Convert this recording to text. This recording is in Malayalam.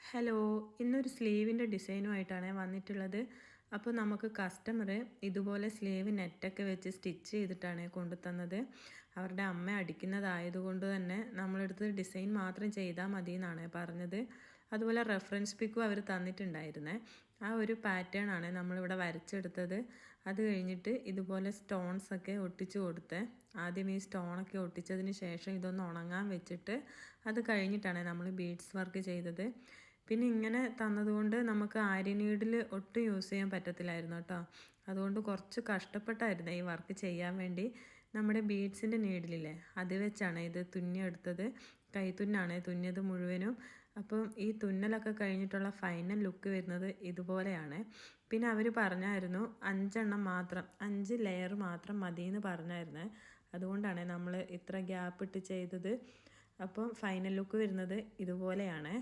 ഹലോ, ഇന്നൊരു സ്ലീവിൻ്റെ ഡിസൈനുമായിട്ടാണ് വന്നിട്ടുള്ളത്. അപ്പോൾ നമുക്ക് കസ്റ്റമർ ഇതുപോലെ സ്ലീവ് നെറ്റൊക്കെ വെച്ച് സ്റ്റിച്ച് ചെയ്തിട്ടാണ് കൊണ്ടുതന്നത്. അവരുടെ അമ്മ അടിക്കുന്നതായതുകൊണ്ട് തന്നെ നമ്മളെടുത്ത് ഡിസൈൻ മാത്രം ചെയ്താൽ മതി എന്നാണ് പറഞ്ഞത്. അതുപോലെ റെഫറൻസ് പിക്കും അവർ തന്നിട്ടുണ്ടായിരുന്നേ. ആ ഒരു പാറ്റേൺ ആണ് നമ്മളിവിടെ വരച്ചെടുത്തത്. അത് കഴിഞ്ഞിട്ട് ഇതുപോലെ സ്റ്റോൺസൊക്കെ ഒട്ടിച്ചു കൊടുത്തേ. ആദ്യം ഈ സ്റ്റോണൊക്കെ ഒട്ടിച്ചതിന് ശേഷം ഇതൊന്ന് ഉണങ്ങാൻ വെച്ചിട്ട് അത് കഴിഞ്ഞിട്ടാണ് നമ്മൾ ബീഡ്സ് വർക്ക് ചെയ്തത്. പിന്നെ ഇങ്ങനെ തന്നതുകൊണ്ട് നമുക്ക് ആരി നീഡിൽ ഒട്ടും യൂസ് ചെയ്യാൻ പറ്റത്തില്ലായിരുന്നു കേട്ടോ. അതുകൊണ്ട് കുറച്ച് കഷ്ടപ്പെട്ടായിരുന്നു ഈ വർക്ക് ചെയ്യാൻ വേണ്ടി. നമ്മുടെ ബീഡ്സിൻ്റെ നീഡിലില്ലേ, അത് വെച്ചാണ് ഇത് തുന്നിയെടുത്തത്. കൈത്തുന്നാണ് തുന്നിയത് മുഴുവനും. അപ്പം ഈ തുന്നലൊക്കെ കഴിഞ്ഞിട്ടുള്ള ഫൈനൽ ലുക്ക് വരുന്നത് ഇതുപോലെയാണ്. പിന്നെ അവർ പറഞ്ഞായിരുന്നു 5 മാത്രം, 5 ലെയർ മാത്രം മതിയെന്ന് പറഞ്ഞായിരുന്നേ. അതുകൊണ്ടാണ് നമ്മൾ ഇത്ര ഗ്യാപ്പ് ഇട്ട് ചെയ്തത്. അപ്പം ഫൈനൽ ലുക്ക് വരുന്നത് ഇതുപോലെയാണ്.